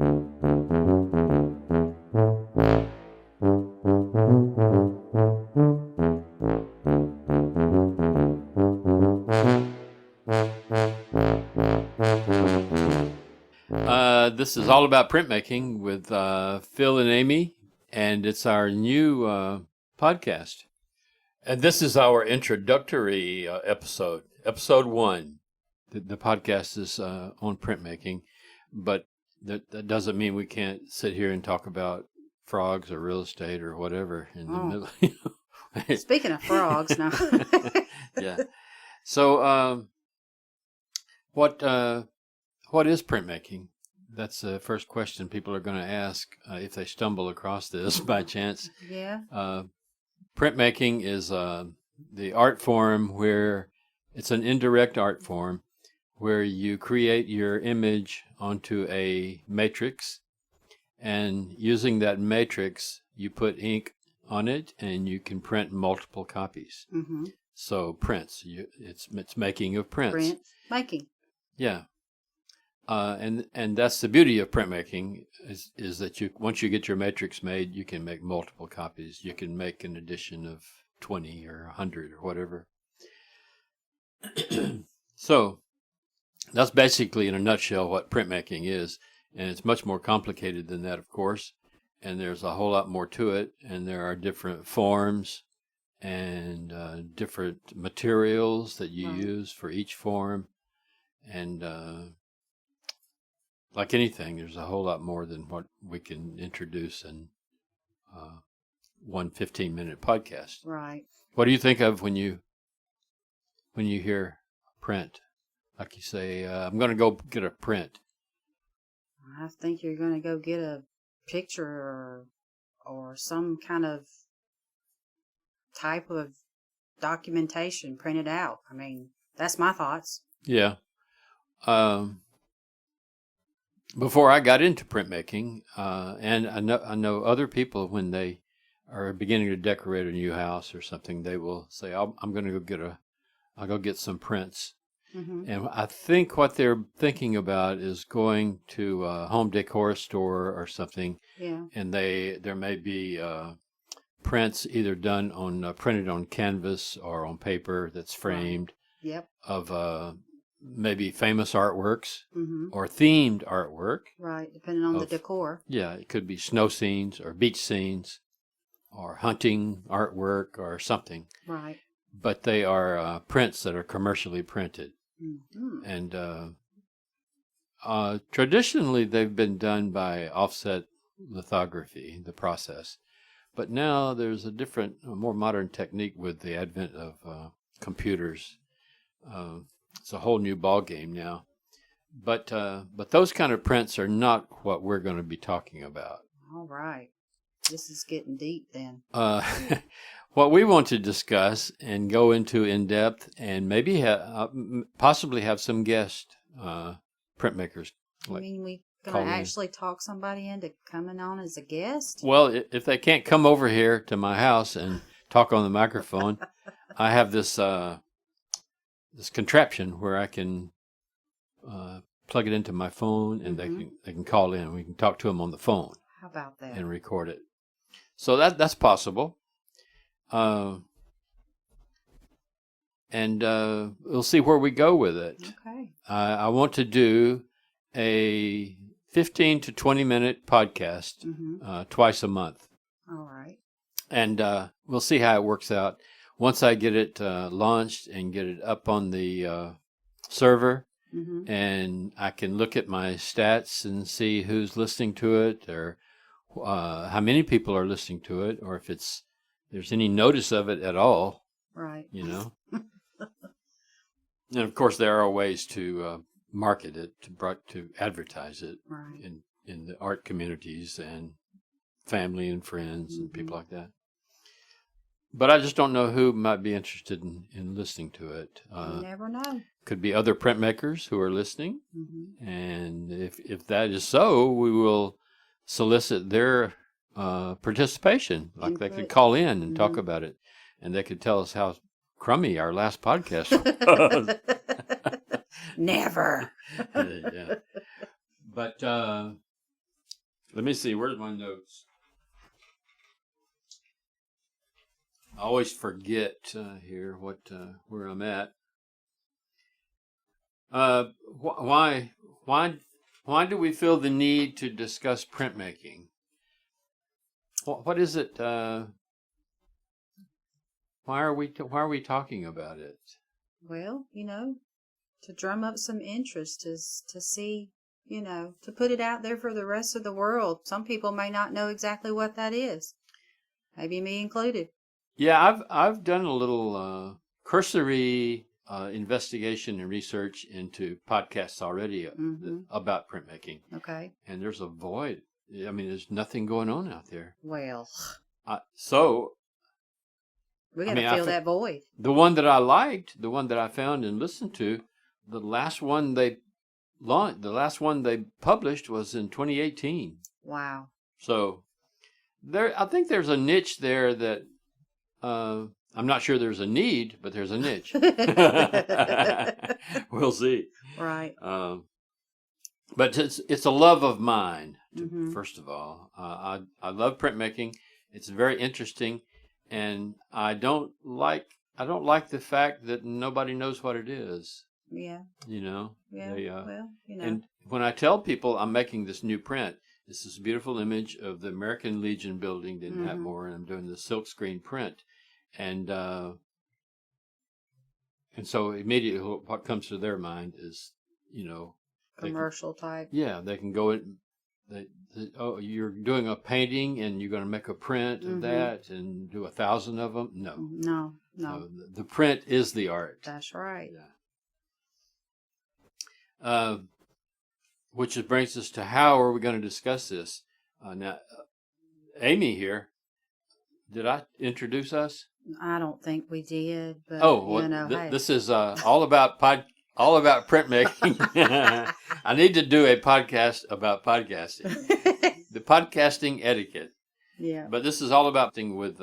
This is all about printmaking with Phil and Amy, and it's our new podcast. And this is our introductory episode, episode 1. The podcast is on printmaking, but that doesn't mean we can't sit here and talk about frogs or real estate or whatever in the middle. Speaking of frogs now. Yeah. So what is printmaking? That's the first question people are going to ask if they stumble across this by chance. Yeah. Printmaking is the art form where it's an indirect art form where you create your image onto a matrix, and using that matrix, you put ink on it, and you can print multiple copies. Mm-hmm. So prints, it's making of prints. Printmaking. Yeah. And that's the beauty of printmaking is that once you get your matrix made, you can make multiple copies. You can make an edition of 20 or 100 or whatever. So that's basically in a nutshell what printmaking is. And it's much more complicated than that, of course. And there's a whole lot more to it. And there are different forms and different materials that you use for each form. And like anything, there's a whole lot more than what we can introduce in one 15-minute podcast. Right. What do you think of when you hear print? Like you say, I'm going to go get a print. I think you're going to go get a picture or some kind of type of documentation printed out. I mean, that's my thoughts. Yeah. Before I got into printmaking, and I know other people when they are beginning to decorate a new house or something, they will say, "I'm going to I'll go get some prints." Mm-hmm. And I think what they're thinking about is going to a home decor store or something. Yeah. And there may be prints either done on printed on canvas or on paper that's framed. Right. Yep. Of maybe famous artworks or themed artwork. Right, depending on the decor. Yeah, it could be snow scenes or beach scenes or hunting artwork or something. Right. But they are prints that are commercially printed. Mm-hmm. And traditionally, they've been done by offset lithography, the process. But now there's a more modern technique with the advent of computers. It's a whole new ball game now, but those kind of prints are not what we're going to be talking about. All right, this is getting deep then. What we want to discuss and go into in depth, and maybe possibly have some guest printmakers. You mean we going to actually talk somebody into coming on as a guest? Well, if they can't come over here to my house and talk on the microphone, I have this contraption where I can plug it into my phone, and they can call in. We can talk to them on the phone. How about that? And record it. So that's possible. And we'll see where we go with it. Okay. I want to do a 15 to 20 minute podcast twice a month. All right. And we'll see how it works out. Once I get it launched and get it up on the server, and I can look at my stats and see who's listening to it, or how many people are listening to it, or if there's any notice of it at all. Right. You know. And of course, there are ways to market it, to advertise it in the art communities and family and friends and people like that. But I just don't know who might be interested in listening to it. You never know. Could be other printmakers who are listening. And if that is so, we will solicit their participation. Like they could call in and talk about it. And they could tell us how crummy our last podcast was. Never. Yeah. But Let me see. Where's my notes? I always forget here where I'm at. Why do we feel the need to discuss printmaking? What is it? Why are we talking about it? Well, to drum up some interest is to see, to put it out there for the rest of the world. Some people may not know exactly what that is. Maybe me included. Yeah, I've done a little cursory investigation and research into podcasts already about printmaking. Okay. And there's a void. I mean, there's nothing going on out there. Well, so we got to fill that void. The one that I liked, the one that I found and listened to, the last one they published was in 2018. Wow. So I think there's a niche there that I'm not sure there's a need, but there's a niche. We'll see. Right. But it's a love of mine. First of all, I love printmaking. It's very interesting, and I don't like the fact that nobody knows what it is. Yeah. Yeah. And when I tell people I'm making this new print, this is a beautiful image of the American Legion building in Atmore, and I'm doing the silkscreen print, and so immediately what comes to their mind is, commercial type. Yeah, they can go in. Oh, you're doing a painting and you're going to make a print of that and do 1,000 of them? No. The print is the art. That's right. Yeah. Which brings us to how are we going to discuss this? Now, Amy here, did I introduce us? I don't think we did. But, hey. This is all about printmaking. I need to do a podcast about podcasting. The podcasting etiquette. Yeah. But this is all about thing with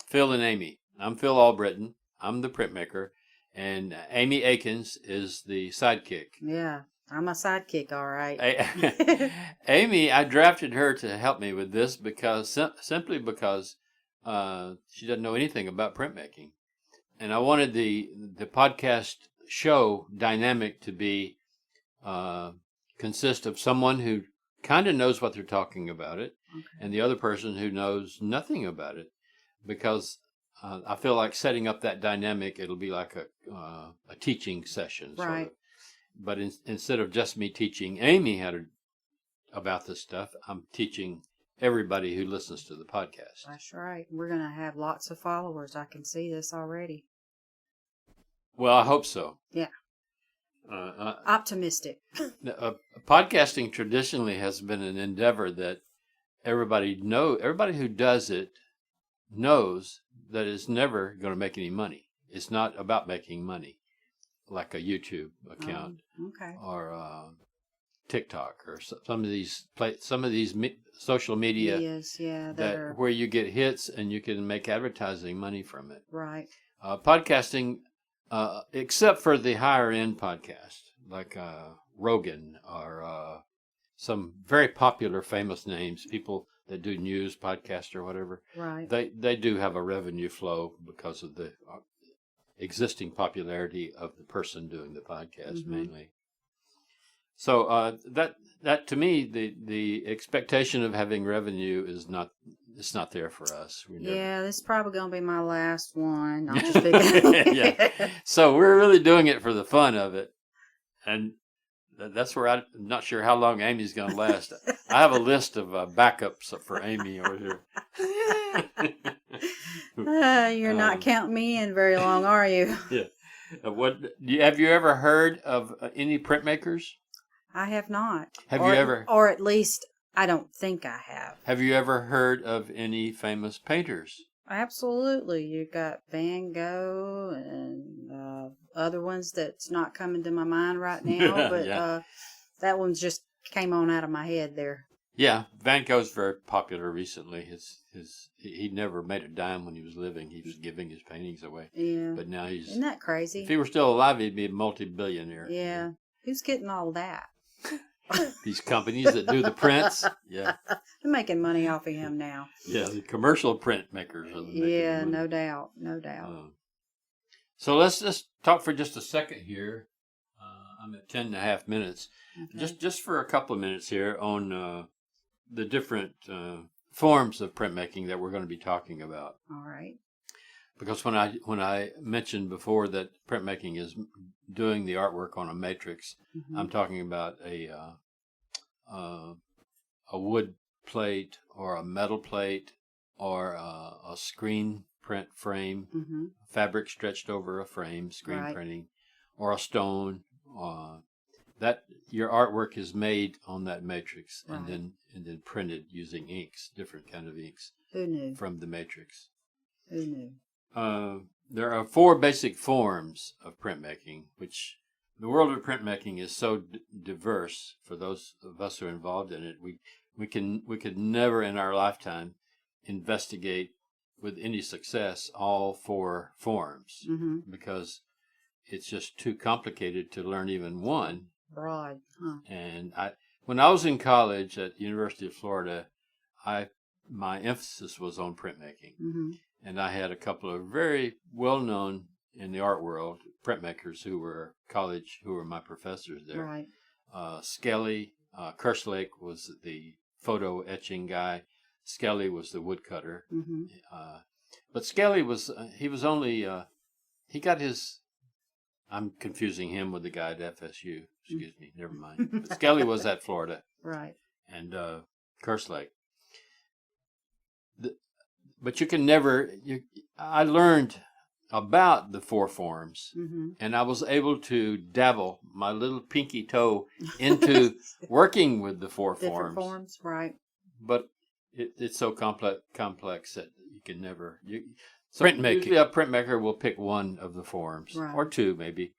Phil and Amy. I'm Phil Albritton. I'm the printmaker. And Amy Akins is the sidekick. Yeah. I'm a sidekick, all right. Amy, I drafted her to help me with this simply because she doesn't know anything about printmaking. And I wanted the podcast show dynamic to be consist of someone who kind of knows what they're talking about it, and the other person who knows nothing about it, because I feel like setting up that dynamic, it'll be like a teaching session, right? Sort of. But instead of just me teaching Amy about this stuff, I'm teaching everybody who listens to the podcast. That's right. We're going to have lots of followers. I can see this already. Well, I hope so. Yeah. Optimistic. Podcasting traditionally has been an endeavor that everybody who does it knows that it's never going to make any money. It's not about making money, like a YouTube account or TikTok or some of these social media where you get hits and you can make advertising money from it. Right. Podcasting, except for the higher end podcast like Rogan or some very popular famous names, people that do news podcast or whatever. Right. They do have a revenue flow because of the existing popularity of the person doing the podcast mainly. So that to me, the expectation of having revenue is not there for us. This is probably going to be my last one. I'm just picking. Yeah. So we're really doing it for the fun of it, and that's where I'm not sure how long Amy's going to last. I have a list of backups for Amy over here. You're not counting me in very long, are you? Yeah. Have you ever heard of any printmakers? I have not. Have you ever? Or at least I don't think I have. Have you ever heard of any famous painters? Absolutely. You got Van Gogh and other ones that's not coming to my mind right now, but that one just came on out of my head there. Yeah, Van Gogh's very popular recently. He never made a dime when he was living. He was giving his paintings away. Yeah. But now Isn't that crazy? If he were still alive, he'd be a multi-billionaire. Yeah. Who's getting all that? these companies that do the prints. Yeah. They're making money off of him now. Yeah, the commercial printmakers are making Yeah, money. no doubt. No doubt. So let's just talk for just a second here. I'm at 10.5 minutes. Okay. Just for a couple of minutes here on the different forms of printmaking that we're going to be talking about. All right. Because when I mentioned before that printmaking is doing the artwork on a matrix, I'm talking about a wood plate or a metal plate or a screen print frame, fabric stretched over a frame, screen printing, or a stone. That your artwork is made on that matrix and then printed using inks, different kind of inks. Who knew? From the matrix. Who knew? There are 4 basic forms of printmaking, which the world of printmaking is so diverse. For those of us who are involved in it, we could never in our lifetime investigate with any success all 4 forms because it's just too complicated to learn even one. Broad, huh? And when I was in college at the University of Florida, my emphasis was on printmaking. And I had a couple of very well-known in the art world printmakers who were my professors there. Right. Skelly, Kerslake was the photo etching guy. Skelly was the woodcutter. But Skelly he got his, I'm confusing him with the guy at FSU. Excuse me, never mind. But Skelly was at Florida. Right. And Kerslake. But you can never, I learned about the 4 forms, and I was able to dabble my little pinky toe into working with the 4 Different forms, right. But it's so complex that you can never, usually a printmaker will pick one of the forms, or 2 maybe,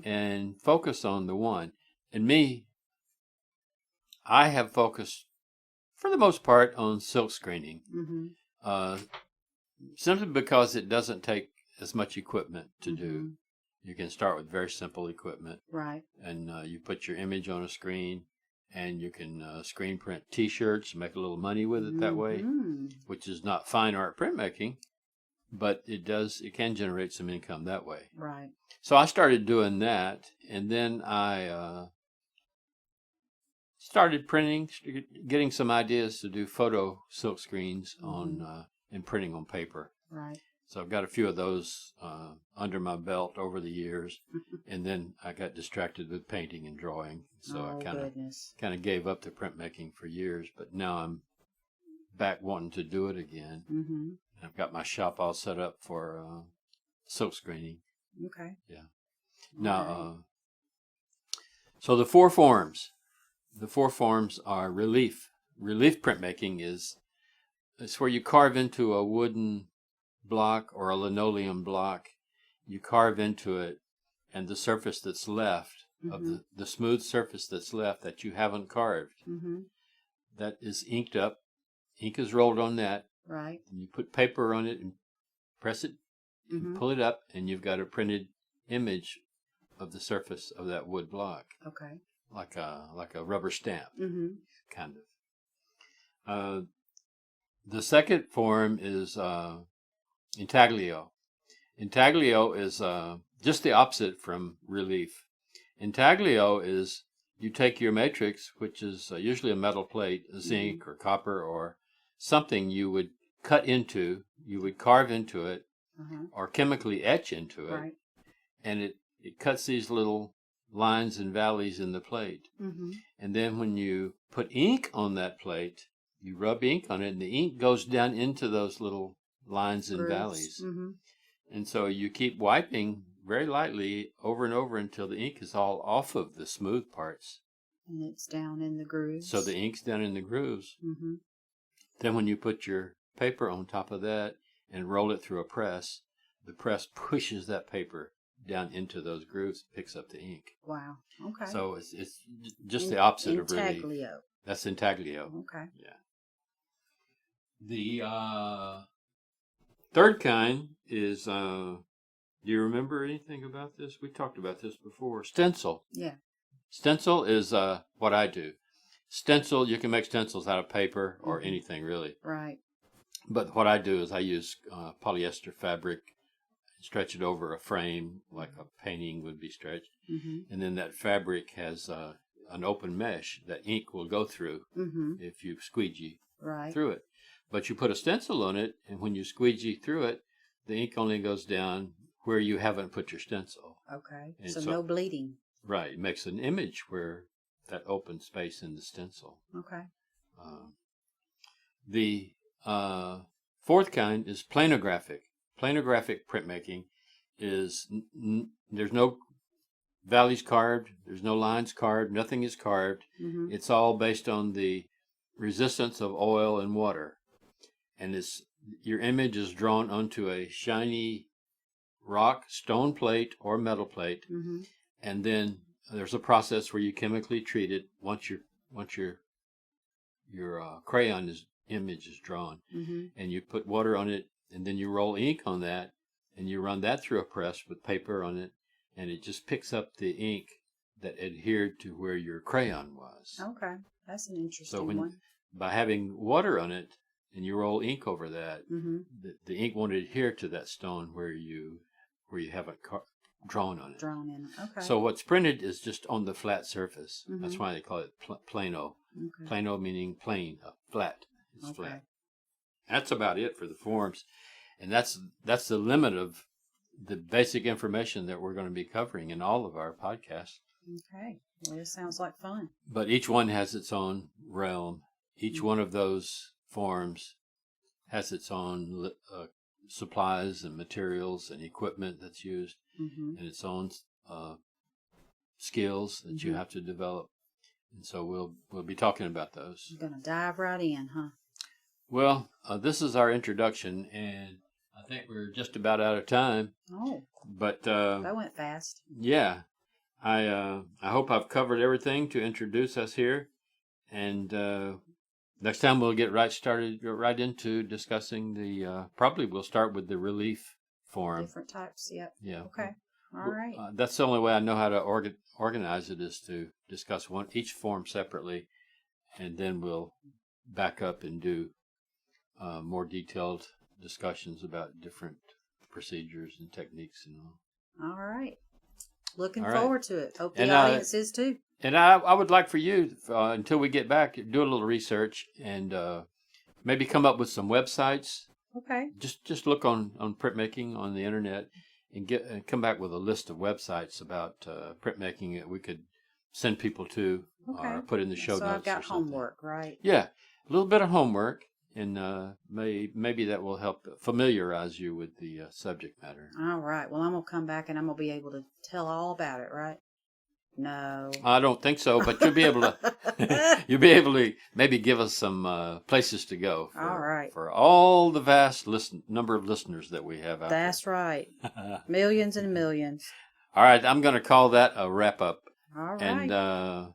and focus on the one. And me, I have focused, for the most part, on silk screening. Simply because it doesn't take as much equipment to do. You can start with very simple equipment. Right. And you put your image on a screen, and you can screen print T-shirts, make a little money with it that way, which is not fine art printmaking, but it can generate some income that way. Right. So I started doing that, and then I started printing, getting some ideas to do photo silk screens on and printing on paper. Right. So I've got a few of those under my belt over the years, and then I got distracted with painting and drawing, so I kind of gave up the printmaking for years. But now I'm back wanting to do it again. I've got my shop all set up for silk screening. Okay. Yeah. Now, so the 4 forms. The 4 forms are relief. Relief printmaking it's where you carve into a wooden block or a linoleum block. You carve into it, and the surface that's left, of the smooth surface that's left that you haven't carved, that is inked up. Ink is rolled on that. Right. And you put paper on it and press it, and pull it up, and you've got a printed image of the surface of that wood block. Okay. Like a rubber stamp, kind of. The second form is intaglio. Intaglio is just the opposite from relief. Intaglio is you take your matrix, which is usually a metal plate, zinc or copper or something you would cut into, you would carve into it, or chemically etch into it, and it cuts these little lines and valleys in the plate. And then when you put ink on that plate, you rub ink on it, and the ink goes down into those little lines and valleys. And so you keep wiping very lightly over and over until the ink is all off of the smooth parts. And it's down in the grooves. So the ink's down in the grooves. Then when you put your paper on top of that and roll it through a press, the press pushes that paper down into those grooves, picks up the ink. Wow. Okay. So it's just the opposite of relief. Intaglio. That's intaglio. Okay. Yeah. The third kind is, do you remember anything about this? We talked about this before. Stencil. Yeah. Stencil is what I do. Stencil, you can make stencils out of paper or anything really. Right. But what I do is I use polyester fabric, stretch it over a frame like a painting would be stretched. And then that fabric has an open mesh that ink will go through if you squeegee through it. But you put a stencil on it, and when you squeegee through it, the ink only goes down where you haven't put your stencil. Okay. And So no bleeding. Right. It makes an image where that open space in the stencil. Okay. The fourth kind is planographic. Planographic printmaking is there's no values carved, there's no lines carved, nothing is carved. It's all based on the resistance of oil and water. And your image is drawn onto a shiny rock, stone plate, or metal plate. And then there's a process where you chemically treat it once your crayon image is drawn. And you put water on it, and then you roll ink on that, and you run that through a press with paper on it, and it just picks up the ink that adhered to where your crayon was. Okay. That's an interesting one. By having water on it, and you roll ink over that, the ink won't adhere to that stone where you haven't drawn on it. Drawn in. Okay. So what's printed is just on the flat surface. That's why they call it plano. Okay. Plano meaning plain, flat. It's flat. That's about it for the forms, and that's the limit of the basic information that we're going to be covering in all of our podcasts. Okay. Well, this sounds like fun. But each one has its own realm. Each one of those forms has its own supplies and materials and equipment that's used, and its own skills that you have to develop. And so we'll be talking about those. You're going to dive right in, huh? Well, this is our introduction, and I think we're just about out of time. Oh. But that went fast. Yeah. I hope I've covered everything to introduce us here, and next time we'll get right into discussing the. Probably we'll start with the relief form. Different types. Yep. Yeah. Okay. All right. That's the only way I know how to organize it, is to discuss each form separately, and then we'll back up and do more detailed discussions about different procedures and techniques and all. All right. Looking All right. forward to it. Hope the audience is too. And I would like for you, until we get back, do a little research and maybe come up with some websites. Okay. Just look on printmaking on the internet and come back with a list of websites about printmaking that we could send people to or put in the show notes. So I've got or something. homework, right? Yeah, a little bit of homework, and maybe that will help familiarize you with the subject matter. All right. Well, I'm going to come back and I'm going to be able to tell all about it, right? No. I don't think so, but you'll be able to maybe give us some places to go All right. for all the vast number of listeners that we have out That's right. Millions and millions. All right, I'm going to call that a wrap up. All right. And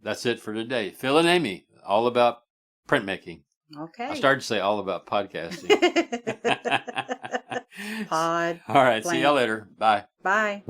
that's it for today. Phil and Amy, all about printmaking. Okay. I started to say all about podcasting. Pod. All right, see y'all later. Bye. Bye.